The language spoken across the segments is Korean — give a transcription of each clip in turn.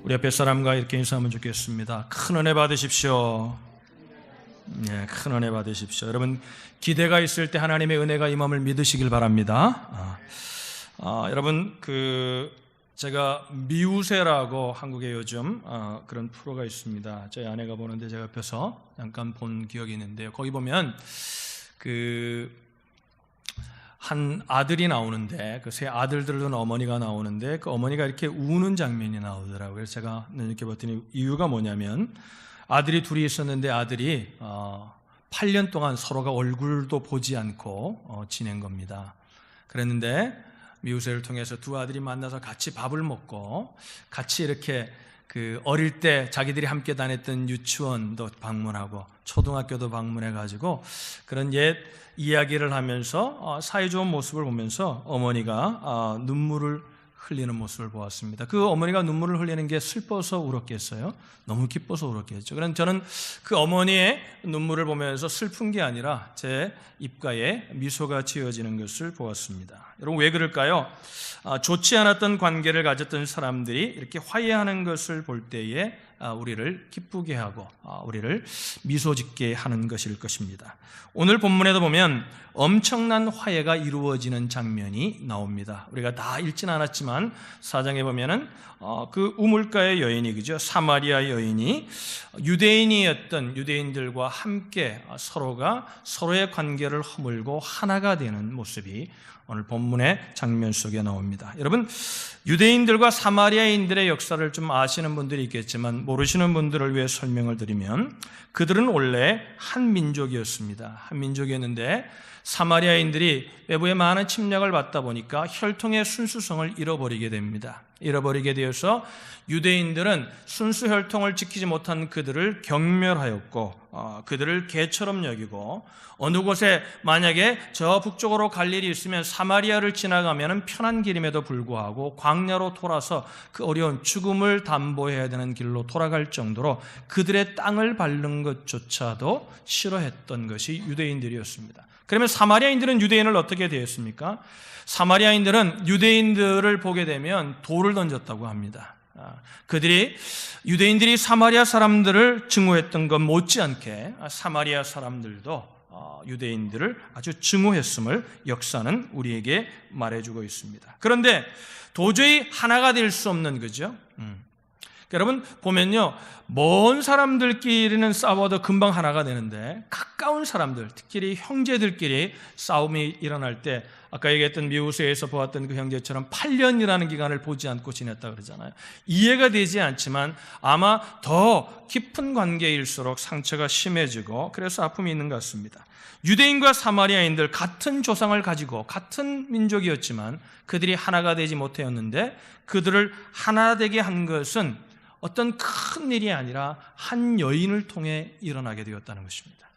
우리 옆에 사람과 이렇게 인사하면 좋겠습니다. 큰 은혜 받으십시오. 네, 큰 은혜 받으십시오. 여러분, 기대가 있을 때 하나님의 은혜가 임함을 믿으시길 바랍니다. 여러분, 제가 미우새라고 한국에 요즘 그런 프로가 있습니다. 저희 아내가 보는데 제가 옆에서 잠깐 본 기억이 있는데요. 거기 보면 한 아들이 나오는데 그 세 아들들을 둔 어머니가 나오는데 그 어머니가 이렇게 우는 장면이 나오더라고요. 그래서 제가 눈여겨봤더니 이유가 뭐냐면 아들이 둘이 있었는데 아들이 8년 동안 서로가 얼굴도 보지 않고 지낸 겁니다. 그랬는데 미우새를 통해서 두 아들이 만나서 같이 밥을 먹고 같이 이렇게 어릴 때 자기들이 함께 다녔던 유치원도 방문하고 초등학교도 방문해가지고 그런 옛 이야기를 하면서 사이좋은 모습을 보면서 어머니가 눈물을 흘리는 모습을 보았습니다. 그 어머니가 눈물을 흘리는 게 슬퍼서 울었겠어요? 너무 기뻐서 울었겠죠. 그럼 저는 그 어머니의 눈물을 보면서 슬픈 게 아니라 제 입가에 미소가 지어지는 것을 보았습니다. 여러분, 왜 그럴까요? 좋지 않았던 관계를 가졌던 사람들이 이렇게 화해하는 것을 볼 때에 우리를 기쁘게 하고 우리를 미소 짓게 하는 것일 것입니다. 오늘 본문에도 보면 엄청난 화해가 이루어지는 장면이 나옵니다. 우리가 다 읽진 않았지만 4장에 보면은 그 우물가의 여인이, 그죠? 사마리아 여인이 유대인이었던 유대인들과 함께 서로가 서로의 관계를 허물고 하나가 되는 모습이 오늘 본문의 장면 속에 나옵니다. 여러분, 유대인들과 사마리아인들의 역사를 좀 아시는 분들이 있겠지만 모르시는 분들을 위해 설명을 드리면 그들은 원래 한 민족이었습니다. 한 민족이었는데 사마리아인들이 외부의 많은 침략을 받다 보니까 혈통의 순수성을 잃어버리게 됩니다. 잃어버리게 되어서 유대인들은 순수 혈통을 지키지 못한 그들을 경멸하였고 그들을 개처럼 여기고 어느 곳에 만약에 저 북쪽으로 갈 일이 있으면 사마리아를 지나가면 편한 길임에도 불구하고 광야로 돌아서 그 어려운 죽음을 담보해야 되는 길로 돌아갈 정도로 그들의 땅을 밟는 것조차도 싫어했던 것이 유대인들이었습니다. 그러면 사마리아인들은 유대인을 어떻게 대했습니까? 사마리아인들은 유대인들을 보게 되면 돌을 던졌다고 합니다. 유대인들이 사마리아 사람들을 증오했던 것 못지않게 사마리아 사람들도 유대인들을 아주 증오했음을 역사는 우리에게 말해주고 있습니다. 그런데 도저히 하나가 될 수 없는 거죠. 여러분 보면요, 먼 사람들끼리는 싸워도 금방 하나가 되는데 가까운 사람들, 특히 형제들끼리 싸움이 일어날 때 아까 얘기했던 미우새에서 보았던 그 형제처럼 8년이라는 기간을 보지 않고 지냈다 그러잖아요. 이해가 되지 않지만 아마 더 깊은 관계일수록 상처가 심해지고 그래서 아픔이 있는 것 같습니다. 유대인과 사마리아인들 같은 조상을 가지고 같은 민족이었지만 그들이 하나가 되지 못하였는데 그들을 하나 되게 한 것은 어떤 큰 일이 아니라 한 여인을 통해 일어나게 되었다는 것입니다.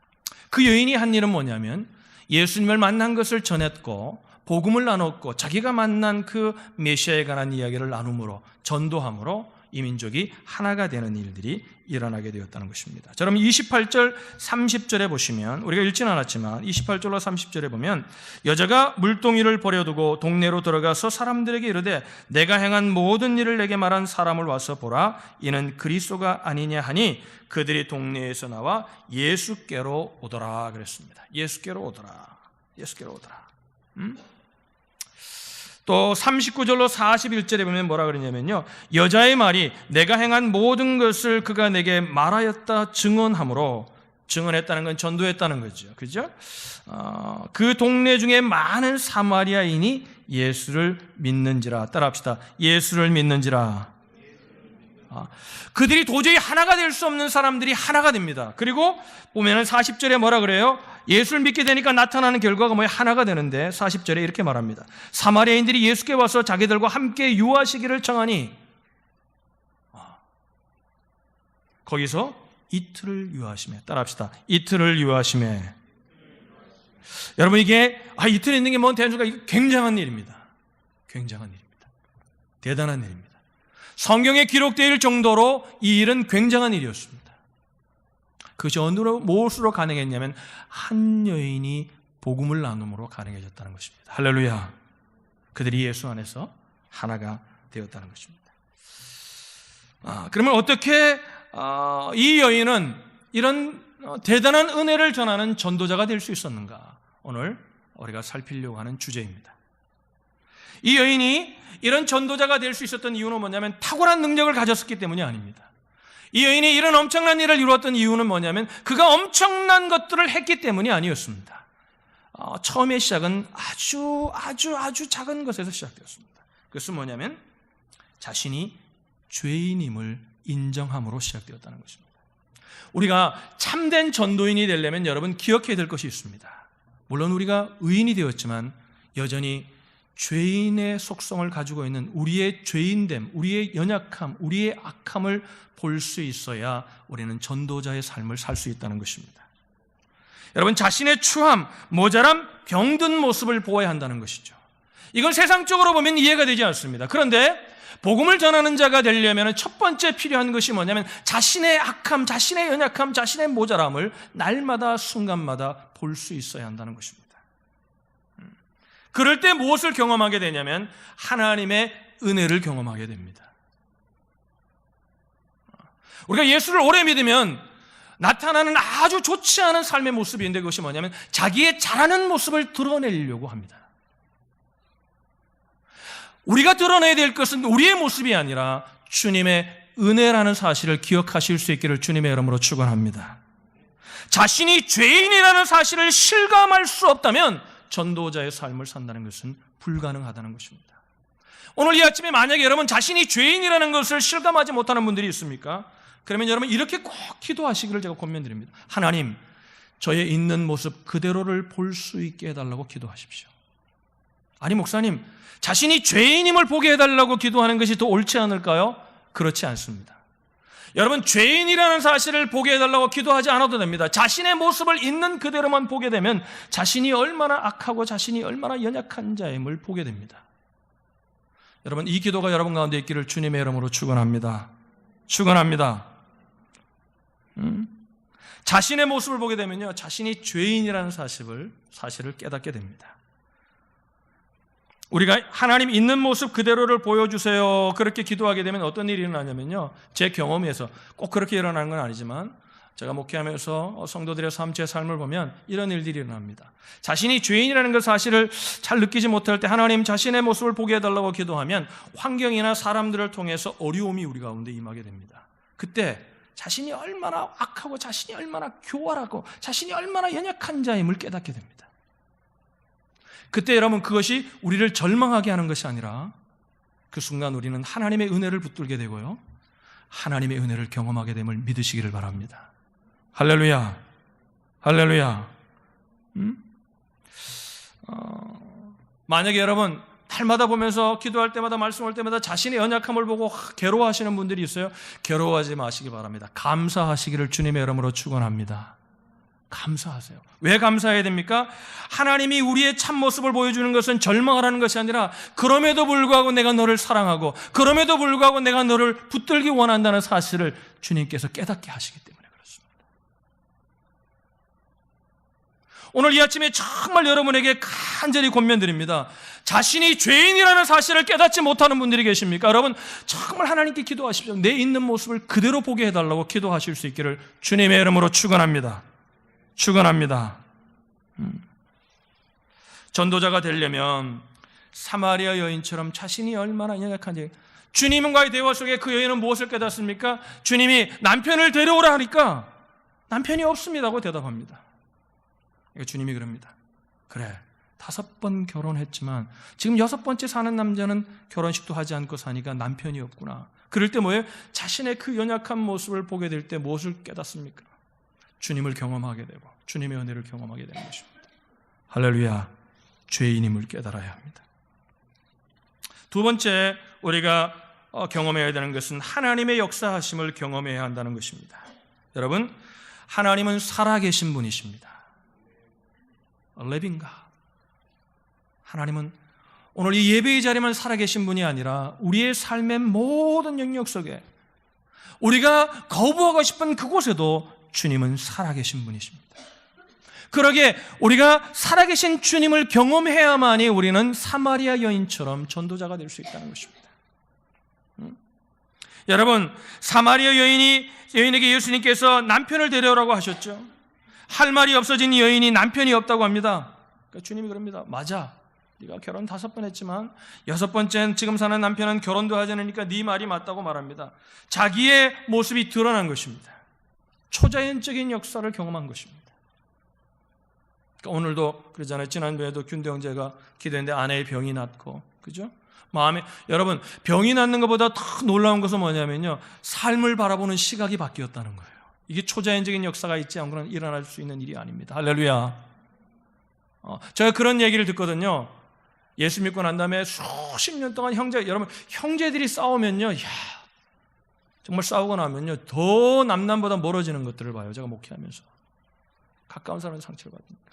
그 여인이 한 일은 뭐냐면 예수님을 만난 것을 전했고 복음을 나눴고 자기가 만난 그 메시아에 관한 이야기를 나눔으로 전도함으로 이 민족이 하나가 되는 일들이 일어나게 되었다는 것입니다. 자, 그럼 28절 30절에 보시면 우리가 읽지는 않았지만 28절과 30절에 보면 여자가 물동이를 버려두고 동네로 들어가서 사람들에게 이르되 내가 행한 모든 일을 내게 말한 사람을 와서 보라, 이는 그리스도가 아니냐 하니 그들이 동네에서 나와 예수께로 오더라 그랬습니다. 예수께로 오더라. 예수께로 오더라. 또 39절로 41절에 보면 뭐라 그러냐면요, 여자의 말이 내가 행한 모든 것을 그가 내게 말하였다 증언함으로, 증언했다는 건 전도했다는 거죠. 그죠? 그 동네 중에 많은 사마리아인이 예수를 믿는지라. 따라합시다. 예수를 믿는지라. 그들이 도저히 하나가 될 수 없는 사람들이 하나가 됩니다. 그리고 보면은 40절에 뭐라 그래요? 예수를 믿게 되니까 나타나는 결과가 뭐예요? 하나가 되는데 40절에 이렇게 말합니다. 사마리아인들이 예수께 와서 자기들과 함께 유하시기를 청하니 거기서 이틀을 유하시매. 따라합시다. 이틀을 유하시매. 여러분 이게 이틀 있는 게 뭔 대한주가 굉장한 일입니다. 굉장한 일입니다. 대단한 일입니다. 성경에 기록되어 정도로 이 일은 굉장한 일이었습니다. 그것이 무엇으로 가능했냐면 한 여인이 복음을 나눔으로 가능해졌다는 것입니다. 할렐루야. 그들이 예수 안에서 하나가 되었다는 것입니다. 그러면 어떻게 이 여인은 이런 대단한 은혜를 전하는 전도자가 될 수 있었는가? 오늘 우리가 살피려고 하는 주제입니다. 이 여인이 이런 전도자가 될 수 있었던 이유는 뭐냐면 탁월한 능력을 가졌었기 때문이 아닙니다. 이 여인이 이런 엄청난 일을 이루었던 이유는 뭐냐면 그가 엄청난 것들을 했기 때문이 아니었습니다. 처음의 시작은 아주 작은 것에서 시작되었습니다. 그것은 뭐냐면 자신이 죄인임을 인정함으로 시작되었다는 것입니다. 우리가 참된 전도인이 되려면 여러분 기억해야 될 것이 있습니다. 물론 우리가 의인이 되었지만 여전히 죄인의 속성을 가지고 있는 우리의 죄인됨, 우리의 연약함, 우리의 악함을 볼 수 있어야 우리는 전도자의 삶을 살 수 있다는 것입니다. 여러분, 자신의 추함, 모자람, 병든 모습을 보아야 한다는 것이죠. 이건 세상적으로 보면 이해가 되지 않습니다. 그런데 복음을 전하는 자가 되려면 첫 번째 필요한 것이 뭐냐면 자신의 악함, 자신의 연약함, 자신의 모자람을 날마다 순간마다 볼 수 있어야 한다는 것입니다. 그럴 때 무엇을 경험하게 되냐면 하나님의 은혜를 경험하게 됩니다. 우리가 예수를 오래 믿으면 나타나는 아주 좋지 않은 삶의 모습이 있는데 그것이 뭐냐면 자기의 잘하는 모습을 드러내려고 합니다. 우리가 드러내야 될 것은 우리의 모습이 아니라 주님의 은혜라는 사실을 기억하실 수 있기를 주님의 이름으로 축원합니다. 자신이 죄인이라는 사실을 실감할 수 없다면 전도자의 삶을 산다는 것은 불가능하다는 것입니다. 오늘 이 아침에 만약에 여러분 자신이 죄인이라는 것을 실감하지 못하는 분들이 있습니까? 그러면 여러분 이렇게 꼭 기도하시기를 제가 권면드립니다. 하나님, 저의 있는 모습 그대로를 볼 수 있게 해달라고 기도하십시오. 아니 목사님, 자신이 죄인임을 보게 해달라고 기도하는 것이 더 옳지 않을까요? 그렇지 않습니다. 여러분, 죄인이라는 사실을 보게 해달라고 기도하지 않아도 됩니다. 자신의 모습을 있는 그대로만 보게 되면 자신이 얼마나 악하고 자신이 얼마나 연약한 자임을 보게 됩니다. 여러분, 이 기도가 여러분 가운데 있기를 주님의 이름으로 축원합니다. 축원합니다. 자신의 모습을 보게 되면요, 자신이 죄인이라는 사실을 깨닫게 됩니다. 우리가 하나님 있는 모습 그대로를 보여주세요 그렇게 기도하게 되면 어떤 일이 일어나냐면요, 제 경험에서 꼭 그렇게 일어나는 건 아니지만 제가 목회하면서 성도들의 제 삶을 보면 이런 일들이 일어납니다. 자신이 죄인이라는 그 사실을 잘 느끼지 못할 때 하나님 자신의 모습을 보게 해달라고 기도하면 환경이나 사람들을 통해서 어려움이 우리 가운데 임하게 됩니다. 그때 자신이 얼마나 악하고 자신이 얼마나 교활하고 자신이 얼마나 연약한 자임을 깨닫게 됩니다. 그때 여러분, 그것이 우리를 절망하게 하는 것이 아니라 그 순간 우리는 하나님의 은혜를 붙들게 되고요, 하나님의 은혜를 경험하게 됨을 믿으시기를 바랍니다. 할렐루야, 할렐루야. 만약에 여러분 날마다 보면서 기도할 때마다 말씀할 때마다 자신의 연약함을 보고 괴로워하시는 분들이 있어요. 괴로워하지 마시기 바랍니다. 감사하시기를 주님의 이름으로 축원합니다. 감사하세요. 왜 감사해야 됩니까? 하나님이 우리의 참모습을 보여주는 것은 절망하라는 것이 아니라 그럼에도 불구하고 내가 너를 사랑하고 그럼에도 불구하고 내가 너를 붙들기 원한다는 사실을 주님께서 깨닫게 하시기 때문에 그렇습니다. 오늘 이 아침에 정말 여러분에게 간절히 권면드립니다. 자신이 죄인이라는 사실을 깨닫지 못하는 분들이 계십니까? 여러분, 정말 하나님께 기도하십시오. 내 있는 모습을 그대로 보게 해달라고 기도하실 수 있기를 주님의 이름으로 축원합니다. 축원합니다. 전도자가 되려면 사마리아 여인처럼 자신이 얼마나 연약한지, 주님과의 대화 속에 그 여인은 무엇을 깨닫습니까? 주님이 남편을 데려오라 하니까 남편이 없습니다고 대답합니다. 주님이 그럽니다. 그래, 5번 결혼했지만 지금 6번째 사는 남자는 결혼식도 하지 않고 사니까 남편이 없구나. 그럴 때 뭐예요? 자신의 그 연약한 모습을 보게 될 때 무엇을 깨닫습니까? 주님을 경험하게 되고 주님의 은혜를 경험하게 되는 것입니다. 할렐루야, 죄인임을 깨달아야 합니다. 두 번째 우리가 경험해야 되는 것은 하나님의 역사하심을 경험해야 한다는 것입니다. 여러분, 하나님은 살아계신 분이십니다. living God. 하나님은 오늘 이 예배의 자리만 살아계신 분이 아니라 우리의 삶의 모든 영역 속에, 우리가 거부하고 싶은 그곳에도 주님은 살아계신 분이십니다. 그러기에 우리가 살아계신 주님을 경험해야만이 우리는 사마리아 여인처럼 전도자가 될 수 있다는 것입니다. 여러분, 사마리아 여인에게 예수님께서 남편을 데려오라고 하셨죠. 할 말이 없어진 여인이 남편이 없다고 합니다. 그러니까 주님이 그럽니다. 맞아, 네가 결혼 5번 했지만 6번째는 지금 사는 남편은 결혼도 하지 않으니까 네 말이 맞다고 말합니다. 자기의 모습이 드러난 것입니다. 초자연적인 역사를 경험한 것입니다. 그러니까 오늘도 그러잖아요. 지난주에도 균대 형제가 기도했는데 아내의 병이 낫고, 그죠? 여러분, 병이 낫는 것보다 더 놀라운 것은 뭐냐면요, 삶을 바라보는 시각이 바뀌었다는 거예요. 이게 초자연적인 역사가 있지 않고는 일어날 수 있는 일이 아닙니다. 할렐루야. 제가 그런 얘기를 듣거든요. 예수 믿고 난 다음에 수십 년 동안 여러분, 형제들이 싸우면요, 정말 싸우고 나면요, 더 남남보다 멀어지는 것들을 봐요. 제가 목회하면서. 가까운 사람한테 상처를 받으니까.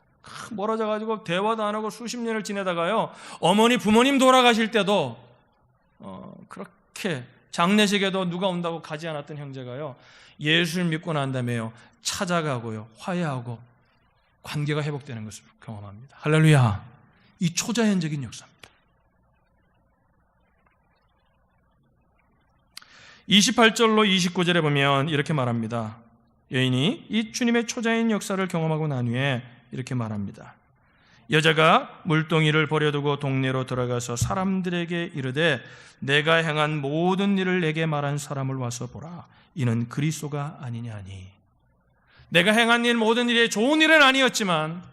멀어져가지고 대화도 안 하고 수십 년을 지내다가요, 어머니, 부모님 돌아가실 때도 그렇게 장례식에도 누가 온다고 가지 않았던 형제가요, 예수를 믿고 난 다음에요, 찾아가고요, 화해하고 관계가 회복되는 것을 경험합니다. 할렐루야. 이 초자연적인 역사입니다. 28절로 29절에 보면 이렇게 말합니다. 여인이 이 주님의 초자연 역사를 경험하고 난 후에 이렇게 말합니다. 여자가 물동이를 버려두고 동네로 들어가서 사람들에게 이르되 내가 행한 모든 일을 내게 말한 사람을 와서 보라. 이는 그리스도가 아니냐니. 내가 행한 일 모든 일이 좋은 일은 아니었지만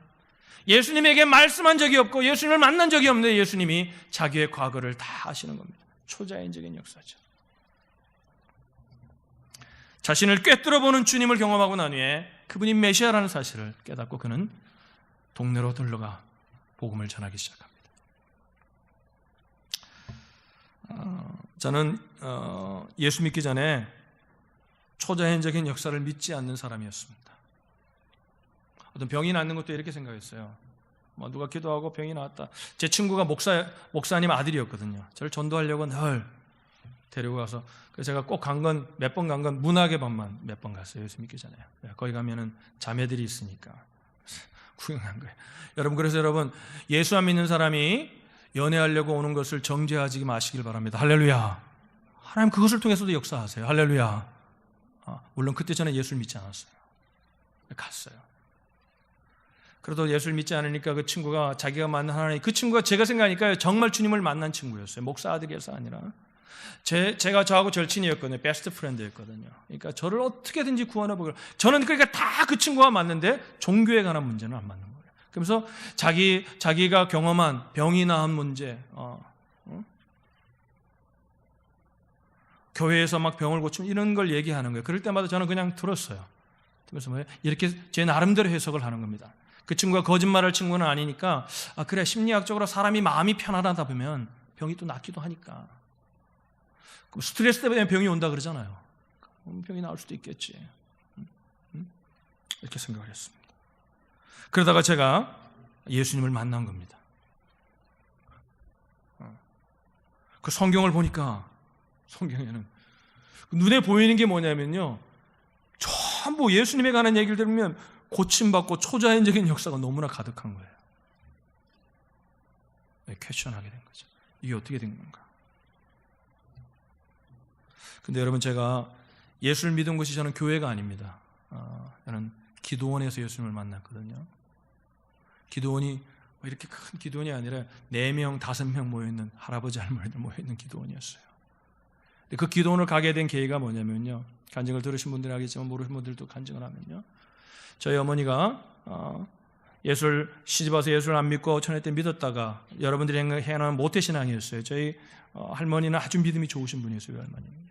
예수님에게 말씀한 적이 없고 예수님을 만난 적이 없는데 예수님이 자기의 과거를 다 아시는 겁니다. 초자연적인 역사죠. 자신을 꿰뚫어보는 주님을 경험하고 난 후에 그분이 메시아라는 사실을 깨닫고 그는 동네로 들러가 복음을 전하기 시작합니다. 저는 예수 믿기 전에 초자연적인 역사를 믿지 않는 사람이었습니다. 어떤 병이 낫는 것도 이렇게 생각했어요. 누가 기도하고 병이 나왔다. 제 친구가 목사님 아들이었거든요. 저를 전도하려고 늘 데리고 가서, 그래서 제가 꼭 몇 번 간 건 문학의 밤만 몇 번 갔어요. 예수 믿기 전에. 거기 가면은 자매들이 있으니까 구경한 거예요. 그래서 여러분, 예수 안 믿는 사람이 연애하려고 오는 것을 정죄하지 마시길 바랍니다. 할렐루야. 하나님 그것을 통해서도 역사하세요. 할렐루야. 물론 그때 저는 예수를 믿지 않았어요. 갔어요. 그래도 예수를 믿지 않으니까 그 친구가 자기가 만난 하나님, 그 친구가 제가 생각하니까 정말 주님을 만난 친구였어요. 목사 아들이어서 아니라. 제가 저하고 절친이었거든요. 베스트 프렌드였거든요. 그러니까 저를 어떻게든지 구원해보고, 저는 그러니까 다 그 친구와 맞는데 종교에 관한 문제는 안 맞는 거예요. 그러면서 자기가 경험한 병이 나은 문제, 교회에서 막 병을 고치면 이런 걸 얘기하는 거예요. 그럴 때마다 저는 그냥 들었어요. 그래서 뭐예요? 이렇게 제 나름대로 해석을 하는 겁니다. 그 친구가 거짓말할 친구는 아니니까, 그래, 심리학적으로 사람이 마음이 편안하다 보면 병이 또 낫기도 하니까. 스트레스 때문에 병이 온다 그러잖아요. 병이 나을 수도 있겠지. 이렇게 생각을 했습니다. 그러다가 제가 예수님을 만난 겁니다. 그 성경을 보니까 성경에는 눈에 보이는 게 뭐냐면요, 전부 예수님에 관한 얘기를 들으면 고침받고 초자연적인 역사가 너무나 가득한 거예요. 퀘스천하게 된 거죠. 이게 어떻게 된 건가? 근데 여러분, 제가 예수를 믿은 것이 저는 교회가 아닙니다. 저는 기도원에서 예수님을 만났거든요. 기도원이 이렇게 큰 기도원이 아니라 4명, 5명 모여있는, 할아버지 할머니들 모여있는 기도원이었어요. 근데 그 기도원을 가게 된 계기가 뭐냐면요, 간증을 들으신 분들은 알겠지만 모르신 분들도 간증을 하면요, 저희 어머니가 예수를 시집와서 예수를 안 믿고 천회 때 믿었다가 여러분들이 행하는 모태신앙이었어요. 저희 할머니는 아주 믿음이 좋으신 분이었어요. 할머니는요.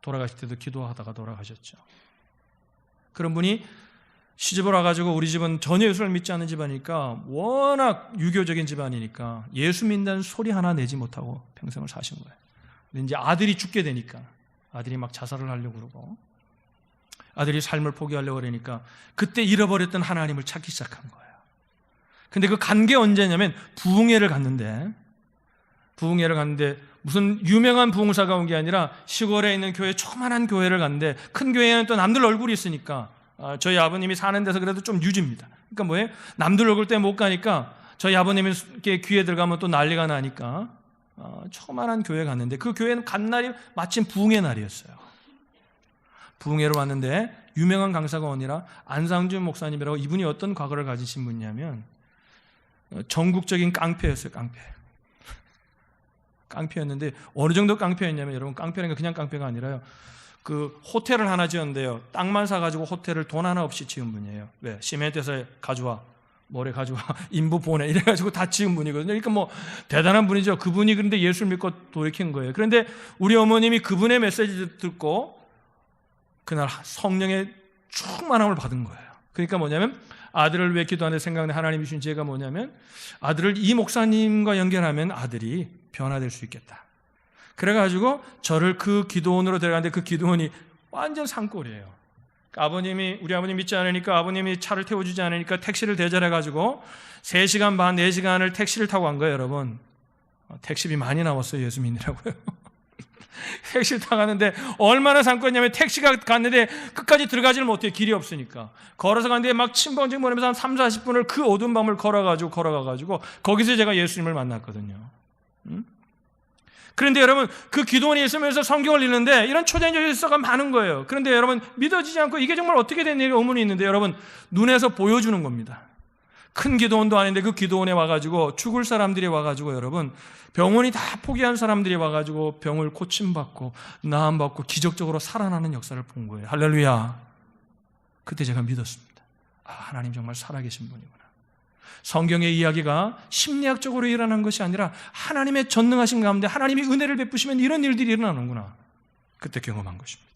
돌아가실 때도 기도하다가 돌아가셨죠. 그런 분이 시집을 와가지고, 우리 집은 전혀 예수를 믿지 않는 집안이니까, 워낙 유교적인 집안이니까 예수 믿는 소리 하나 내지 못하고 평생을 사신 거예요. 근데 이제 아들이 죽게 되니까, 아들이 막 자살을 하려고 그러고, 아들이 삶을 포기하려고 그러니까 그때 잃어버렸던 하나님을 찾기 시작한 거예요. 근데 그 간 게 언제냐면 부흥회를 갔는데 무슨 유명한 부흥사가 온 게 아니라 시골에 있는 교회, 조그만한 교회를 갔는데, 큰 교회에는 또 남들 얼굴이 있으니까, 저희 아버님이 사는 데서 그래도 좀 유지입니다. 그러니까 뭐예요? 남들 얼굴 때문에 못 가니까 저희 아버님이 귀에 들어가면 또 난리가 나니까 조그만한 교회 갔는데 그 교회는 간 날이 마침 부흥의 날이었어요. 부흥회로 왔는데 유명한 강사가 오니라 안상준 목사님이라고, 이분이 어떤 과거를 가지신 분이냐면 전국적인 깡패였어요. 깡패였는데 어느 정도 깡패였냐면, 여러분, 깡패라는 게 그냥 깡패가 아니라요, 그 호텔을 하나 지었는데요, 땅만 사가지고 호텔을 돈 하나 없이 지은 분이에요. 왜? 시멘트에서 가져와, 모래 가져와, 인부 보내, 이래가지고 다 지은 분이거든요. 그러니까 뭐 대단한 분이죠. 그분이 그런데 예수를 믿고 돌이킨 거예요. 그런데 우리 어머님이 그분의 메시지를 듣고 그날 성령의 충만함을 받은 거예요. 그러니까 뭐냐면, 아들을 위해 기도하는데 생각나는 하나님이 주신 지혜가 뭐냐면, 아들을 이 목사님과 연결하면 아들이 변화될 수 있겠다. 그래가지고 저를 그 기도원으로 데려갔는데 그 기도원이 완전 산골이에요. 우리 아버님 믿지 않으니까, 아버님이 차를 태워주지 않으니까 택시를 대절해가지고 3시간 반, 4시간을 택시를 타고 간 거예요, 여러분. 택시비 많이 나왔어요, 예수 믿느라고요. 택시를 타고 갔는데 얼마나 산골이냐면, 택시가 갔는데 끝까지 들어가지를 못해요. 길이 없으니까. 걸어서 갔는데 막 침벙침벙하면서 한 3, 40분을 그 어두운 밤을 걸어가가지고 거기서 제가 예수님을 만났거든요. 그런데 여러분, 그 기도원이 있으면서 성경을 읽는데 이런 초자연적 역사가 많은 거예요. 그런데 여러분, 믿어지지 않고 이게 정말 어떻게 된 일이 의문이 있는데, 여러분, 눈에서 보여주는 겁니다. 큰 기도원도 아닌데 그 기도원에 와가지고 죽을 사람들이 와가지고, 여러분, 병원이 다 포기한 사람들이 와가지고 병을 고침받고 나음받고 기적적으로 살아나는 역사를 본 거예요. 할렐루야. 그때 제가 믿었습니다. 하나님 정말 살아계신 분이구나. 성경의 이야기가 심리학적으로 일어난 것이 아니라 하나님의 전능하신 가운데 하나님이 은혜를 베푸시면 이런 일들이 일어나는구나. 그때 경험한 것입니다.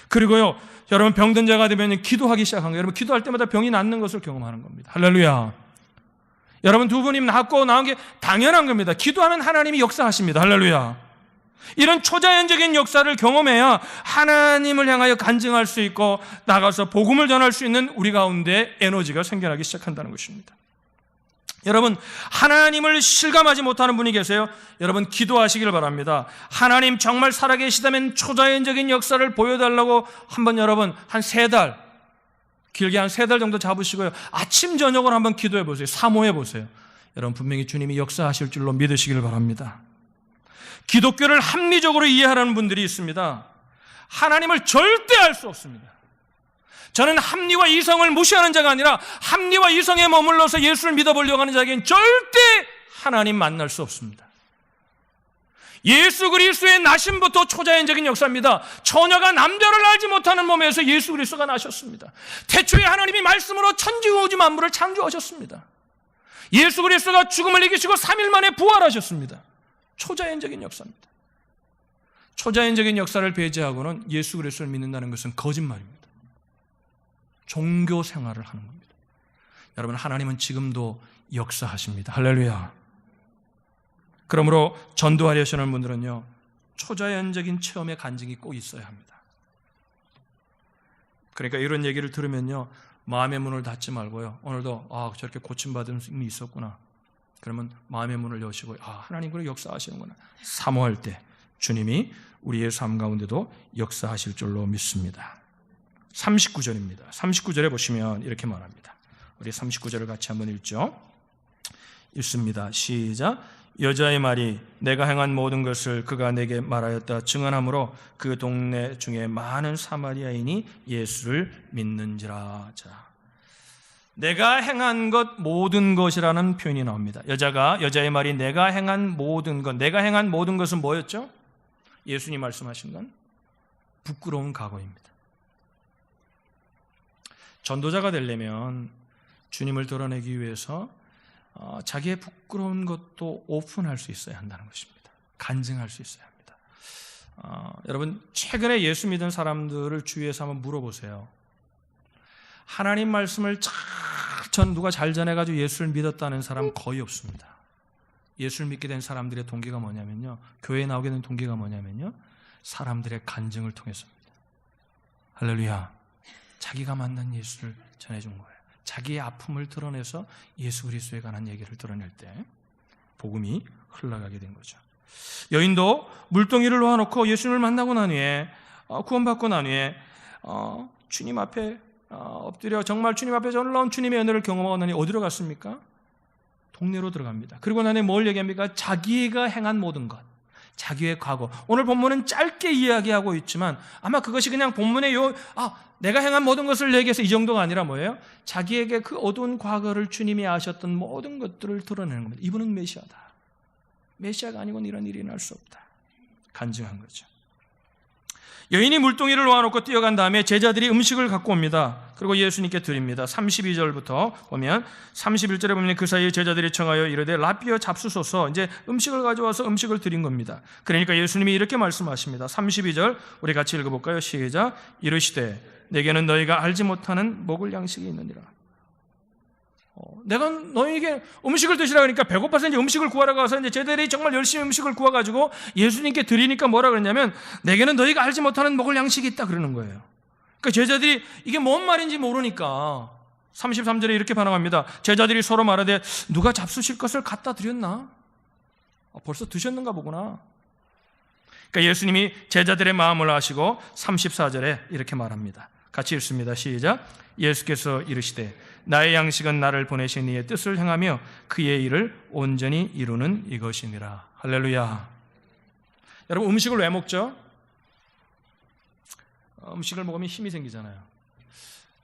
그리고요, 여러분, 병든 자가 되면 기도하기 시작한 거예요. 여러분, 기도할 때마다 병이 낫는 것을 경험하는 겁니다. 할렐루야. 여러분, 두 분이 낫고 나은 게 당연한 겁니다. 기도하면 하나님이 역사하십니다. 할렐루야. 이런 초자연적인 역사를 경험해야 하나님을 향하여 간증할 수 있고 나가서 복음을 전할 수 있는 우리 가운데 에너지가 생겨나기 시작한다는 것입니다. 여러분, 하나님을 실감하지 못하는 분이 계세요? 여러분, 기도하시기를 바랍니다. 하나님 정말 살아계시다면 초자연적인 역사를 보여달라고 한번 여러분 한 3달, 길게 한 3달 정도 잡으시고요, 아침 저녁으로 한번 기도해 보세요. 사모해 보세요. 여러분, 분명히 주님이 역사하실 줄로 믿으시기를 바랍니다. 기독교를 합리적으로 이해하라는 분들이 있습니다. 하나님을 절대 알 수 없습니다. 저는 합리와 이성을 무시하는 자가 아니라 합리와 이성에 머물러서 예수를 믿어보려고 하는 자에게는 절대 하나님 만날 수 없습니다. 예수 그리스도의 나심부터 초자연적인 역사입니다. 처녀가 남자를 알지 못하는 몸에서 예수 그리스도가 나셨습니다. 태초에 하나님이 말씀으로 천지우주 만물을 창조하셨습니다. 예수 그리스도가 죽음을 이기시고 3일 만에 부활하셨습니다. 초자연적인 역사입니다. 초자연적인 역사를 배제하고는 예수 그리스도를 믿는다는 것은 거짓말입니다. 종교 생활을 하는 겁니다. 여러분, 하나님은 지금도 역사하십니다. 할렐루야. 그러므로 전도하려시는 분들은요, 초자연적인 체험의 간증이 꼭 있어야 합니다. 그러니까 이런 얘기를 들으면요, 마음의 문을 닫지 말고요, 오늘도 저렇게 고침받은 분이 있었구나, 그러면 마음의 문을 여시고 하나님 그렇게 역사하시는구나, 사모할 때 주님이 우리의 삶 가운데도 역사하실 줄로 믿습니다. 39절입니다. 39절에 보시면 이렇게 말합니다. 우리 39절을 같이 한번 읽죠. 읽습니다. 시작. 여자의 말이 내가 행한 모든 것을 그가 내게 말하였다 증언하므로 그 동네 중에 많은 사마리아인이 예수를 믿는지라. 자, 내가 행한 것 모든 것이라는 표현이 나옵니다. 여자의 말이 내가 행한 모든 것, 내가 행한 모든 것은 뭐였죠? 예수님 말씀하신 건 부끄러운 과거입니다. 전도자가 되려면 주님을 드러내기 위해서 자기의 부끄러운 것도 오픈할 수 있어야 한다는 것입니다. 간증할 수 있어야 합니다. 여러분, 최근에 예수 믿은 사람들을 주위에서 한번 물어보세요. 하나님 말씀을 누가 잘 전해가지고 예수를 믿었다는 사람 거의 없습니다. 예수를 믿게 된 사람들의 동기가 뭐냐면요, 교회에 나오게 된 동기가 뭐냐면요, 사람들의 간증을 통해서입니다. 할렐루야. 자기가 만난 예수를 전해준 거예요. 자기의 아픔을 드러내서 예수 그리스도에 관한 얘기를 드러낼 때 복음이 흘러가게 된 거죠. 여인도 물동이를 놓아놓고 예수님을 만나고 난 후에 구원받고 난 후에 주님 앞에 엎드려 정말 주님 앞에 놀라운 주님의 은혜를 경험하고 나니 어디로 갔습니까? 동네로 들어갑니다. 그리고 나서 뭘 얘기합니까? 자기가 행한 모든 것, 자기의 과거. 오늘 본문은 짧게 이야기하고 있지만 아마 그것이 그냥 본문의 내가 행한 모든 것을 얘기해서 이 정도가 아니라 뭐예요? 자기에게 그 어두운 과거를 주님이 아셨던 모든 것들을 드러내는 겁니다. 이분은 메시아다. 메시아가 아니고는 이런 일이 날 수 없다. 간증한 거죠. 여인이 물동이를 놓아놓고 뛰어간 다음에 제자들이 음식을 갖고 옵니다. 그리고 예수님께 드립니다. 32절부터 보면 31절에 보면 그 사이에 제자들이 청하여 이르되 라비어 잡수소서. 이제 음식을 가져와서 음식을 드린 겁니다. 그러니까 예수님이 이렇게 말씀하십니다. 32절 우리 같이 읽어볼까요? 시작. 이르시되 내게는 너희가 알지 못하는 먹을 양식이 있느니라. 내가 너희에게 음식을 드시라 그러니까 배고파서 이제 음식을 구하러 가서 이제 제자들이 정말 열심히 음식을 구워가지고 예수님께 드리니까 뭐라 그러냐면 내게는 너희가 알지 못하는 먹을 양식이 있다 그러는 거예요. 그러니까 제자들이 이게 뭔 말인지 모르니까 33절에 이렇게 반응합니다. 제자들이 서로 말하되 누가 잡수실 것을 갖다 드렸나? 벌써 드셨는가 보구나. 그러니까 예수님이 제자들의 마음을 아시고 34절에 이렇게 말합니다. 같이 읽습니다. 시작. 예수께서 이르시되 나의 양식은 나를 보내신 이의 뜻을 행하며 그의 일을 온전히 이루는 이것이니라. 할렐루야. 여러분 음식을 왜 먹죠? 음식을 먹으면 힘이 생기잖아요.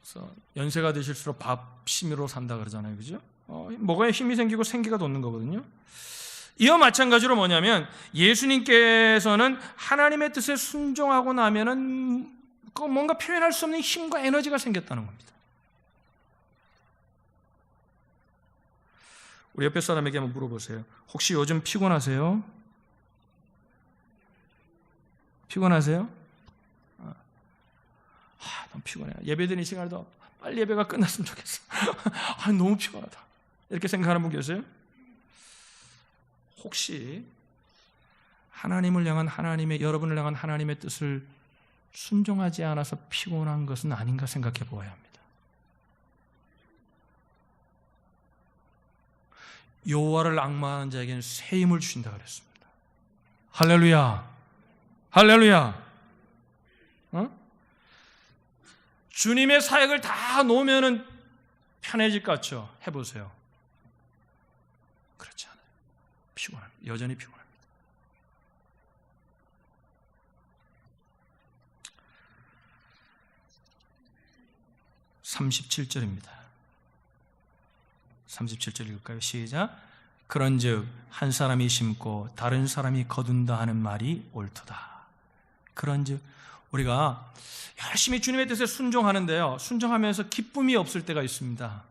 그래서 연세가 드실수록 밥심으로 산다 그러잖아요. 그죠? 먹어야 힘이 생기고 생기가 돋는 거거든요. 이와 마찬가지로 뭐냐면 예수님께서는 하나님의 뜻에 순종하고 나면은 뭔가 표현할 수 없는 힘과 에너지가 생겼다는 겁니다. 우리 옆에 사람에게 한번 물어보세요. 혹시 요즘 피곤하세요? 피곤하세요? 너무 피곤해요. 예배드리는 시간에도 빨리 예배가 끝났으면 좋겠어. 너무 피곤하다. 이렇게 생각하는 분 계세요? 혹시 하나님을 향한 여러분을 향한 하나님의 뜻을 순종하지 않아서 피곤한 것은 아닌가 생각해 보아야 합니다. 여호와를 앙망하는 자에게는 새 힘을 주신다 그랬습니다. 할렐루야. 할렐루야. 주님의 사역을 다 놓으면은 편해질 것 같죠? 해보세요. 그렇지 않아요. 피곤합니다. 여전히 피곤합니다. 37절입니다. 37절 읽을까요? 시작. 그런즉 한 사람이 심고 다른 사람이 거둔다 하는 말이 옳도다. 그런즉 우리가 열심히 주님의 뜻에 순종하는데요, 순종하면서 기쁨이 없을 때가 있습니다.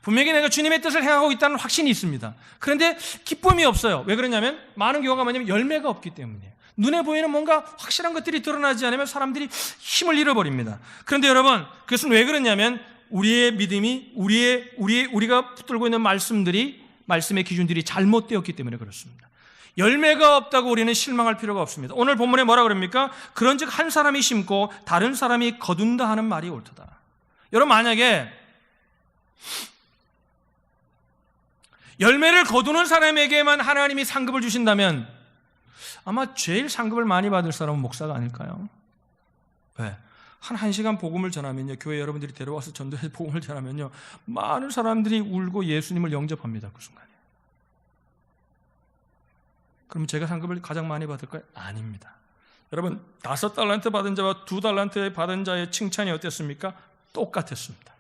분명히 내가 주님의 뜻을 행하고 있다는 확신이 있습니다. 그런데 기쁨이 없어요. 왜 그러냐면 많은 경우가 뭐냐면 열매가 없기 때문이에요. 눈에 보이는 뭔가 확실한 것들이 드러나지 않으면 사람들이 힘을 잃어버립니다. 그런데 여러분, 그것은 왜 그러냐면 우리의 믿음이 우리가 붙들고 있는 말씀의 기준들이 잘못되었기 때문에 그렇습니다. 열매가 없다고 우리는 실망할 필요가 없습니다. 오늘 본문에 뭐라 그럽니까? 그런즉 한 사람이 심고 다른 사람이 거둔다 하는 말이 옳도다. 여러분, 만약에 열매를 거두는 사람에게만 하나님이 상급을 주신다면 아마 제일 상급을 많이 받을 사람은 목사가 아닐까요? 왜? 한 시간 복음을 전하면요, 교회 여러분들이 데려와서 전도해서 복음을 전하면요, 많은 사람들이 울고 예수님을 영접합니다. 그 순간에. 그럼 제가 상급을 가장 많이 받을까요? 아닙니다. 여러분, 5달란트 받은 자와 2달란트 받은 자의 칭찬이 어땠습니까? 똑같았습니다.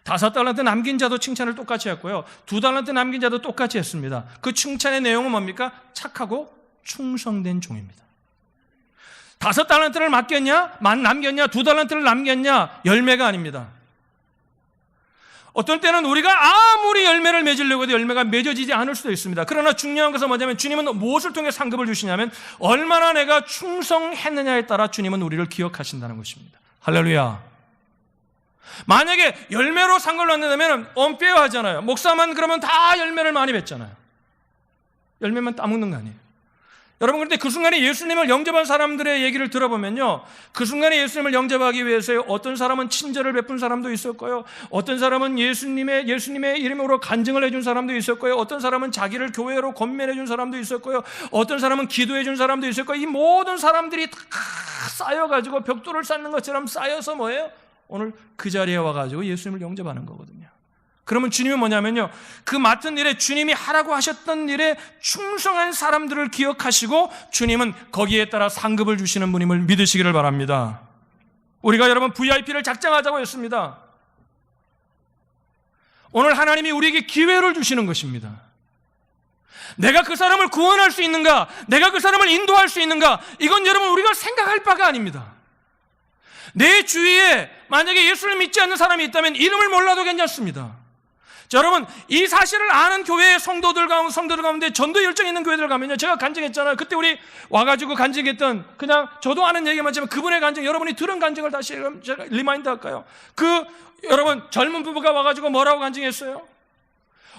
5달란트 남긴 자도 칭찬을 똑같이 했고요, 2달란트 남긴 자도 똑같이 했습니다. 그 칭찬의 내용은 뭡니까? 착하고 충성된 종입니다. 5달란트를 남겼냐? 2달란트를 남겼냐? 열매가 아닙니다. 어떤 때는 우리가 아무리 열매를 맺으려고 해도 열매가 맺어지지 않을 수도 있습니다. 그러나 중요한 것은 뭐냐면 주님은 무엇을 통해 상급을 주시냐면 얼마나 내가 충성했느냐에 따라 주님은 우리를 기억하신다는 것입니다. 할렐루야. 만약에 열매로 상급을 받는다면 언페어하잖아요. 목사만 그러면 다 열매를 많이 맺잖아요. 열매만 따먹는 거 아니에요. 여러분, 그런데 그 순간에 예수님을 영접한 사람들의 얘기를 들어보면요, 그 순간에 예수님을 영접하기 위해서 어떤 사람은 친절을 베푼 사람도 있었고요, 어떤 사람은 예수님의 이름으로 간증을 해준 사람도 있었고요, 어떤 사람은 자기를 교회로 권면해준 사람도 있었고요, 어떤 사람은 기도해준 사람도 있었고요. 이 모든 사람들이 다 쌓여가지고 벽돌을 쌓는 것처럼 쌓여서 뭐예요? 오늘 그 자리에 와가지고 예수님을 영접하는 거거든요. 그러면 주님은 뭐냐면요, 그 맡은 일에 주님이 하라고 하셨던 일에 충성한 사람들을 기억하시고 주님은 거기에 따라 상급을 주시는 분임을 믿으시기를 바랍니다. 우리가 여러분 VIP를 작정하자고 했습니다. 오늘 하나님이 우리에게 기회를 주시는 것입니다. 내가 그 사람을 구원할 수 있는가, 내가 그 사람을 인도할 수 있는가, 이건 여러분 우리가 생각할 바가 아닙니다. 내 주위에 만약에 예수를 믿지 않는 사람이 있다면 이름을 몰라도 괜찮습니다. 자, 여러분, 이 사실을 아는 교회의 성도들 가운데 전도 열정 있는 교회들 가면요, 제가 간증했잖아요. 그때 우리 와가지고 간증했던, 그냥 저도 아는 얘기만 지만 그분의 간증, 여러분이 들은 간증을 다시 제가 리마인드 할까요? 여러분 젊은 부부가 와가지고 뭐라고 간증했어요?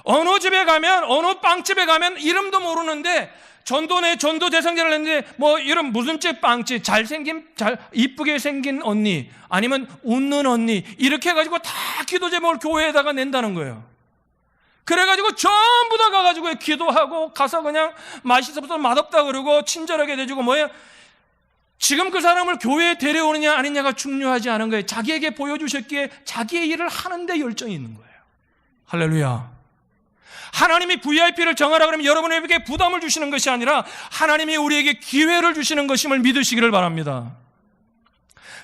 어느 집에 가면, 어느 빵집에 가면 이름도 모르는데 전도 대상자를 했는데 이름 무슨 집 빵집, 이쁘게 생긴 언니, 아니면 웃는 언니, 이렇게 해가지고 다 기도 제목을 교회에다가 낸다는 거예요. 그래가지고 전부 다 가가지고 기도하고 가서 그냥 맛있어서 맛없다 그러고 친절하게 대주고 지금 그 사람을 교회에 데려오느냐 아니냐가 중요하지 않은 거예요. 자기에게 보여주셨기에 자기의 일을 하는데 열정이 있는 거예요. 할렐루야. 하나님이 VIP를 정하라 그러면 여러분에게 부담을 주시는 것이 아니라 하나님이 우리에게 기회를 주시는 것임을 믿으시기를 바랍니다.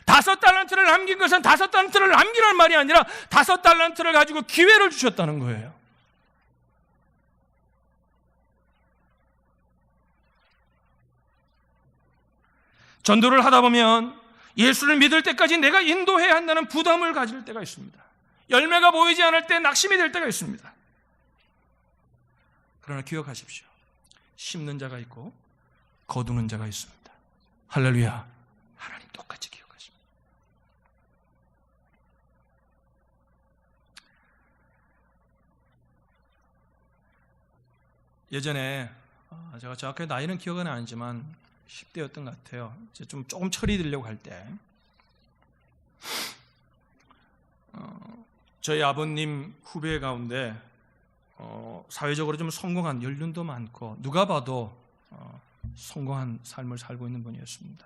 5달란트를 남긴 것은 5달란트를 남기라는 말이 아니라 5달란트를 가지고 기회를 주셨다는 거예요. 전도를 하다 보면 예수를 믿을 때까지 내가 인도해야 한다는 부담을 가질 때가 있습니다. 열매가 보이지 않을 때 낙심이 될 때가 있습니다. 그러나 기억하십시오. 심는 자가 있고 거두는 자가 있습니다. 할렐루야. 하나님 똑같이 기억하십니다. 예전에 제가 정확하게 나이는 기억은 안 나지만 10대였던 것 같아요. 조금 철이 들려고 할 때 저희 아버님 후배 가운데 사회적으로 좀 성공한, 연륜도 많고 누가 봐도 성공한 삶을 살고 있는 분이었습니다.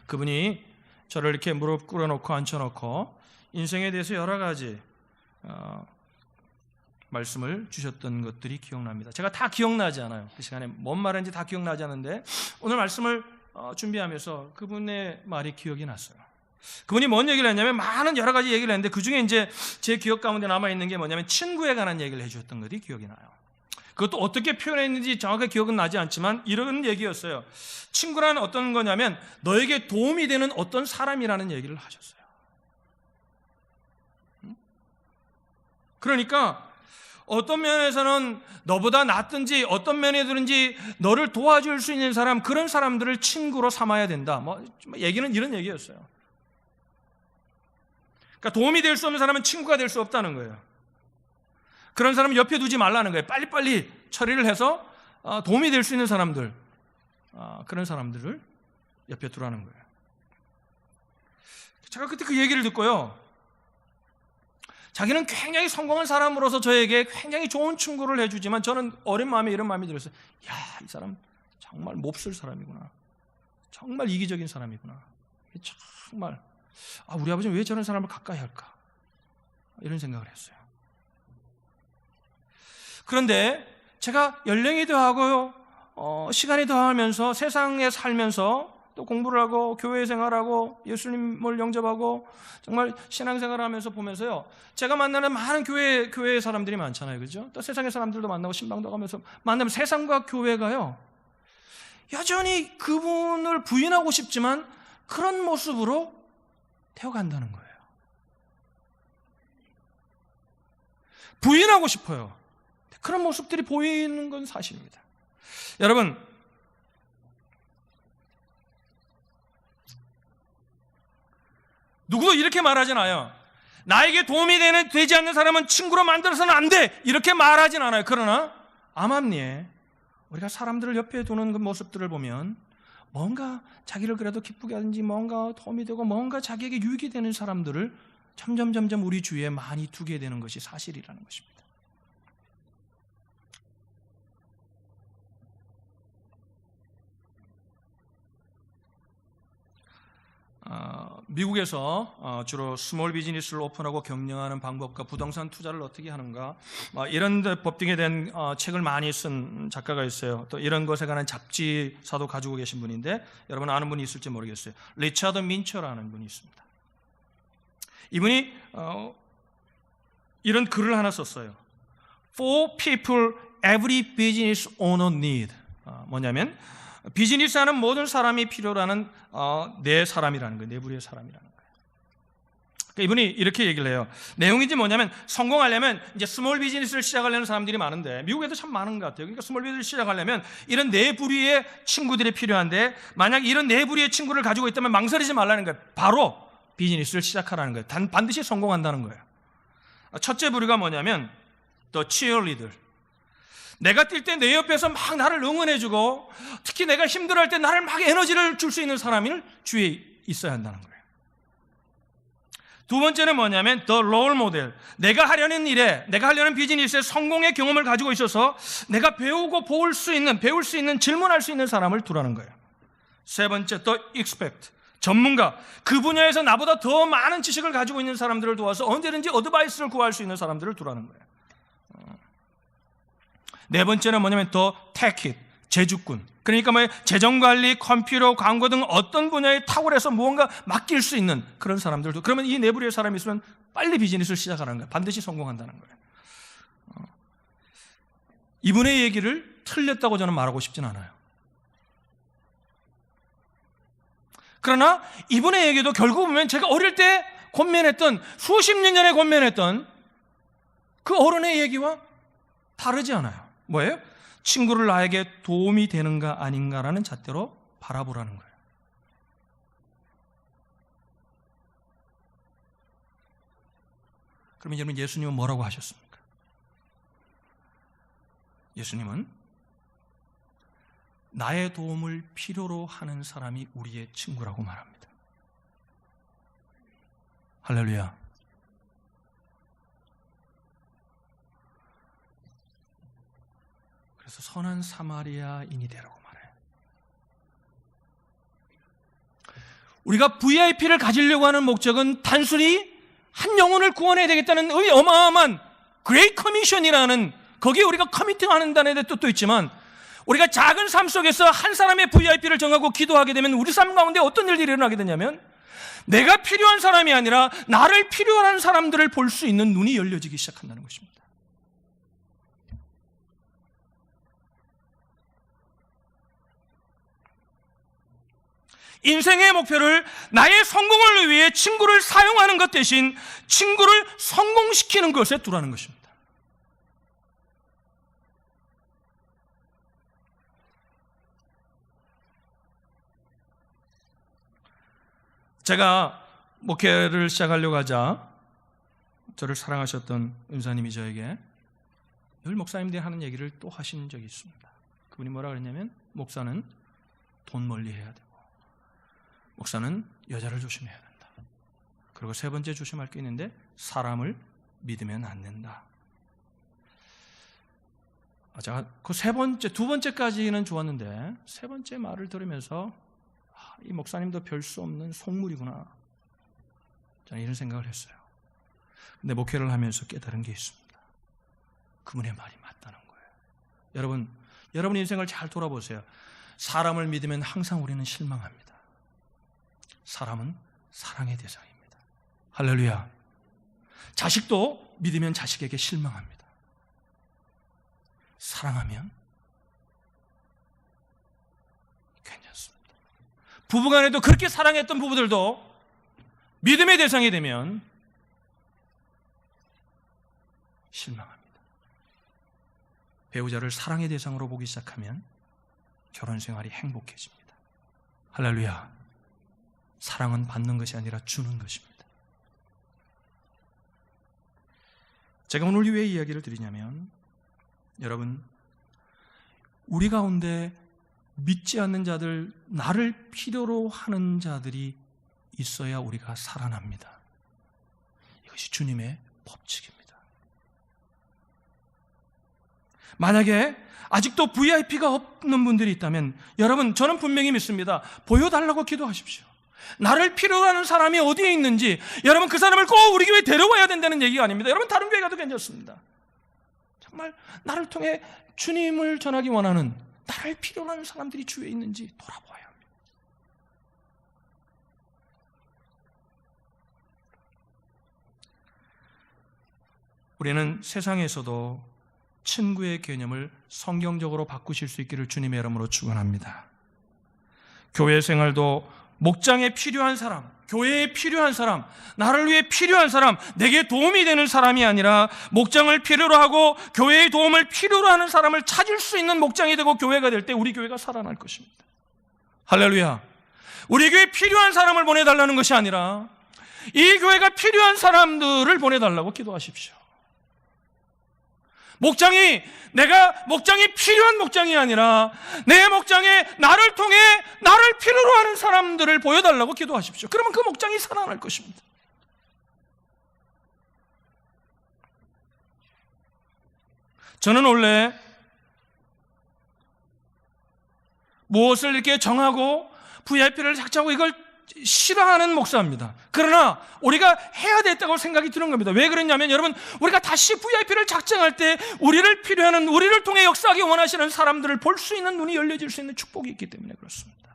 그분이 저를 이렇게 무릎 꿇어놓고 앉혀놓고 인생에 대해서 여러 가지 말씀을 주셨던 것들이 기억납니다. 제가 다 기억나지 않아요. 그 시간에 뭔 말인지 다 기억나지 않는데 오늘 말씀을 준비하면서 그분의 말이 기억이 났어요. 그분이 뭔 얘기를 했냐면 많은 여러 가지 얘기를 했는데 그중에 이제 제 기억 가운데 남아있는 게 뭐냐면 친구에 관한 얘기를 해주셨던 것이 기억이 나요. 그것도 어떻게 표현했는지 정확하게 기억은 나지 않지만 이런 얘기였어요. 친구란 어떤 거냐면 너에게 도움이 되는 어떤 사람이라는 얘기를 하셨어요. 그러니까 어떤 면에서는 너보다 낫든지 어떤 면에든지 너를 도와줄 수 있는 사람, 그런 사람들을 친구로 삼아야 된다. 얘기는 이런 얘기였어요. 그러니까 도움이 될 수 없는 사람은 친구가 될 수 없다는 거예요. 그런 사람은 옆에 두지 말라는 거예요. 빨리빨리 처리를 해서 도움이 될 수 있는 사람들, 그런 사람들을 옆에 두라는 거예요. 제가 그때 그 얘기를 듣고요, 자기는 굉장히 성공한 사람으로서 저에게 굉장히 좋은 충고를 해주지만 저는 어린 마음에 이런 마음이 들었어요. 야, 이 사람 정말 몹쓸 사람이구나. 정말 이기적인 사람이구나. 정말 우리 아버지는 왜 저런 사람을 가까이 할까? 이런 생각을 했어요. 그런데 제가 연령이 더하고요, 시간이 더하면서 세상에 살면서 또 공부를 하고 교회 생활하고 예수님을 영접하고 정말 신앙생활을 하면서 보면서요, 제가 만나는 많은 교회 사람들이 많잖아요, 그죠? 또 세상의 사람들도 만나고 신방도 가면서 만나면 세상과 교회가요 여전히 그분을 부인하고 싶지만 그런 모습으로 태워간다는 거예요. 부인하고 싶어요. 그런 모습들이 보이는 건 사실입니다. 여러분, 누구도 이렇게 말하진 않아요. 나에게 도움이 되지 않는 사람은 친구로 만들어서는 안 돼, 이렇게 말하진 않아요. 그러나 암암리에 우리가 사람들을 옆에 두는 그 모습들을 보면 뭔가 자기를 그래도 기쁘게 하든지 뭔가 도움이 되고 뭔가 자기에게 유익이 되는 사람들을 점점 우리 주위에 많이 두게 되는 것이 사실이라는 것입니다. 미국에서 주로 스몰 비즈니스를 오픈하고 경영하는 방법과 부동산 투자를 어떻게 하는가 이런 데 법칙에 대한 책을 많이 쓴 작가가 있어요. 또 이런 것에 관한 잡지사도 가지고 계신 분인데 여러분 아는 분이 있을지 모르겠어요. 리차드 민처라는 분이 있습니다. 이분이 이런 글을 하나 썼어요. Four people every business owner need. 뭐냐면 비즈니스 하는 모든 사람이 필요로 하는 네 사람이라는 거예요. 네 부류의 사람이라는 거예요. 그러니까 이분이 이렇게 얘기를 해요. 내용인지 뭐냐면 성공하려면 이제 스몰 비즈니스를 시작하려는 사람들이 많은데 미국에도 참 많은 것 같아요. 그러니까 스몰 비즈니스를 시작하려면 이런 네 부류의 친구들이 필요한데 만약 이런 네 부류의 친구를 가지고 있다면 망설이지 말라는 거예요. 바로 비즈니스를 시작하라는 거예요. 반드시 성공한다는 거예요. 첫째 부류가 뭐냐면 더 치어리더. 내가 뛸 때 내 옆에서 막 나를 응원해주고 특히 내가 힘들어할 때 나를 막 에너지를 줄 수 있는 사람이 주위에 있어야 한다는 거예요. 두 번째는 뭐냐면 the role model. 내가 하려는 일에, 내가 하려는 비즈니스에 성공의 경험을 가지고 있어서 내가 배우고 배울 수 있는, 질문할 수 있는 사람을 두라는 거예요. 세 번째 the expert. 전문가, 그 분야에서 나보다 더 많은 지식을 가지고 있는 사람들을 도와서 언제든지 어드바이스를 구할 수 있는 사람들을 두라는 거예요. 네 번째는 뭐냐면 더 테킷, 재주꾼. 그러니까 재정관리, 컴퓨터, 광고 등 어떤 분야에 탁월해서 무언가 맡길 수 있는 그런 사람들도. 그러면 이 네 부류의 사람이 있으면 빨리 비즈니스를 시작하는 거예요. 반드시 성공한다는 거예요. 이분의 얘기를 틀렸다고 저는 말하고 싶진 않아요. 그러나 이분의 얘기도 결국 보면 제가 어릴 때 권면했던, 수십 년 전에 권면했던 그 어른의 얘기와 다르지 않아요. 뭐예요? 친구를 나에게 도움이 되는가 아닌가라는 잣대로 바라보라는 거예요. 그러면 여러분 예수님은 뭐라고 하셨습니까? 예수님은 나의 도움을 필요로 하는 사람이 우리의 친구라고 말합니다. 할렐루야. 그래서 선한 사마리아인이 되라고 말해요. 우리가 VIP를 가지려고 하는 목적은 단순히 한 영혼을 구원해야 되겠다는 어마어마한 그레이트 커미션이라는, 거기에 우리가 커미팅하는다는 데 뜻도 있지만 우리가 작은 삶 속에서 한 사람의 VIP를 정하고 기도하게 되면 우리 삶 가운데 어떤 일들이 일어나게 되냐면 내가 필요한 사람이 아니라 나를 필요한 사람들을 볼 수 있는 눈이 열려지기 시작한다는 것입니다. 인생의 목표를 나의 성공을 위해 친구를 사용하는 것 대신 친구를 성공시키는 것에 두라는 것입니다. 제가 목회를 시작하려고 하자 저를 사랑하셨던 은사님이 저에게 늘 목사님들이 하는 얘기를 또 하신 적이 있습니다. 그분이 뭐라 그랬냐면 목사는 돈 멀리 해야 되고 목사는 여자를 조심해야 된다. 그리고 세 번째 조심할 게 있는데 사람을 믿으면 안 된다. 제가 그 두 번째까지는 좋았는데 세 번째 말을 들으면서 이 목사님도 별 수 없는 속물이구나. 저는 이런 생각을 했어요. 근데 목회를 하면서 깨달은 게 있습니다. 그분의 말이 맞다는 거예요. 여러분 인생을 잘 돌아보세요. 사람을 믿으면 항상 우리는 실망합니다. 사람은 사랑의 대상입니다. 할렐루야. 자식도 믿으면 자식에게 실망합니다. 사랑하면 괜찮습니다. 부부간에도 그렇게 사랑했던 부부들도 믿음의 대상이 되면 실망합니다. 배우자를 사랑의 대상으로 보기 시작하면 결혼 생활이 행복해집니다. 할렐루야. 사랑은 받는 것이 아니라 주는 것입니다. 제가 오늘 왜 이야기를 드리냐면 여러분, 우리 가운데 믿지 않는 자들, 나를 필요로 하는 자들이 있어야 우리가 살아납니다. 이것이 주님의 법칙입니다. 만약에 아직도 VIP가 없는 분들이 있다면 여러분, 저는 분명히 믿습니다. 보여달라고 기도하십시오. 나를 필요로 하는 사람이 어디에 있는지 여러분 그 사람을 꼭 우리 교회에 데려와야 된다는 얘기가 아닙니다. 여러분 다른 교회 가도 괜찮습니다. 정말 나를 통해 주님을 전하기 원하는 나를 필요로 하는 사람들이 주위에 있는지 돌아보아야 합니다. 우리는 세상에서도 친구의 개념을 성경적으로 바꾸실 수 있기를 주님의 이름으로 축원합니다. 교회 생활도 목장에 필요한 사람, 교회에 필요한 사람, 나를 위해 필요한 사람, 내게 도움이 되는 사람이 아니라 목장을 필요로 하고 교회의 도움을 필요로 하는 사람을 찾을 수 있는 목장이 되고 교회가 될 때 우리 교회가 살아날 것입니다. 할렐루야. 우리 교회에 필요한 사람을 보내달라는 것이 아니라 이 교회가 필요한 사람들을 보내달라고 기도하십시오. 목장이 필요한 목장이 아니라 내 목장에 나를 통해 나를 필요로 하는 사람들을 보여달라고 기도하십시오. 그러면 그 목장이 살아날 것입니다. 저는 원래 무엇을 이렇게 정하고 VIP를 작정하고 이걸 싫어하는 목사입니다. 그러나 우리가 해야 됐다고 생각이 드는 겁니다. 왜 그랬냐면 여러분, 우리가 다시 VIP를 작정할 때 우리를 필요하는, 우리를 통해 역사하기 원하시는 사람들을 볼 수 있는 눈이 열려질 수 있는 축복이 있기 때문에 그렇습니다.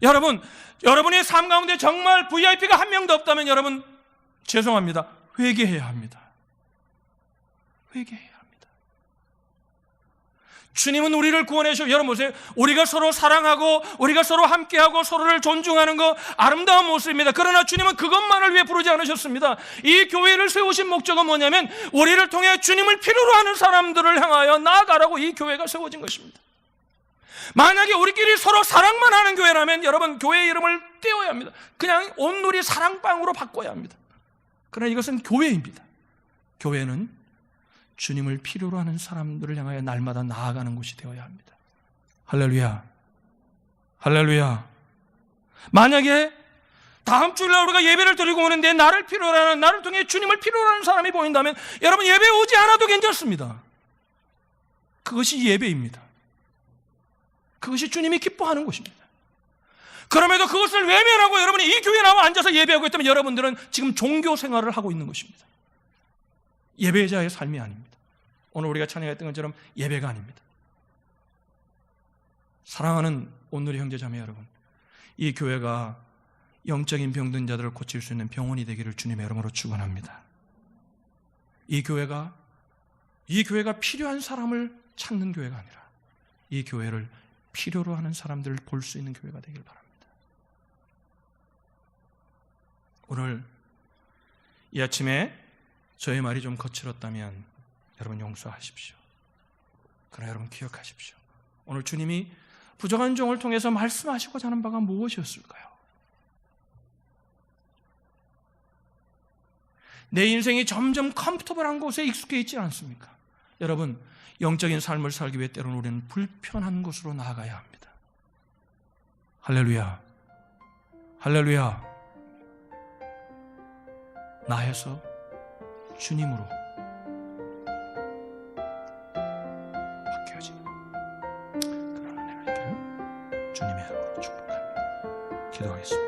여러분, 여러분의 삶 가운데 정말 VIP가 한 명도 없다면 여러분 죄송합니다. 회개해야 합니다. 회개해야 합니다. 주님은 우리를 구원해 주셔. 여러분 보세요. 우리가 서로 사랑하고 우리가 서로 함께하고 서로를 존중하는 거 아름다운 모습입니다. 그러나 주님은 그것만을 위해 부르지 않으셨습니다. 이 교회를 세우신 목적은 뭐냐면 우리를 통해 주님을 필요로 하는 사람들을 향하여 나아가라고 이 교회가 세워진 것입니다. 만약에 우리끼리 서로 사랑만 하는 교회라면 여러분 교회의 이름을 떼어야 합니다. 그냥 온누리 사랑방으로 바꿔야 합니다. 그러나 이것은 교회입니다. 교회는 주님을 필요로 하는 사람들을 향하여 날마다 나아가는 곳이 되어야 합니다. 할렐루야. 할렐루야. 만약에 다음 주일날 우리가 예배를 드리고 오는데 나를 필요로 하는, 나를 통해 주님을 필요로 하는 사람이 보인다면 여러분 예배 오지 않아도 괜찮습니다. 그것이 예배입니다. 그것이 주님이 기뻐하는 것입니다. 그럼에도 그것을 외면하고 여러분이 이 교회에 나와 앉아서 예배하고 있다면 여러분들은 지금 종교 생활을 하고 있는 것입니다. 예배자의 삶이 아닙니다. 오늘 우리가 찬양했던 것처럼 예배가 아닙니다. 사랑하는 온누리 형제자매 여러분, 이 교회가 영적인 병든 자들을 고칠 수 있는 병원이 되기를 주님의 이름으로 축원합니다. 이 교회가 필요한 사람을 찾는 교회가 아니라 이 교회를 필요로 하는 사람들을 볼 수 있는 교회가 되길 바랍니다. 오늘 이 아침에 저의 말이 좀 거칠었다면 여러분 용서하십시오. 그러나 여러분 기억하십시오. 오늘 주님이 부정한 종을 통해서 말씀하시고자 하는 바가 무엇이었을까요? 내 인생이 점점 컴포터블한 곳에 익숙해 있지 않습니까? 여러분, 영적인 삶을 살기 위해 때로는 우리는 불편한 곳으로 나아가야 합니다. 할렐루야. 할렐루야. 나에서 주님으로 바뀌어지는 그런 은혜를 주님의 이름으로 축복합니다. 기도하겠습니다.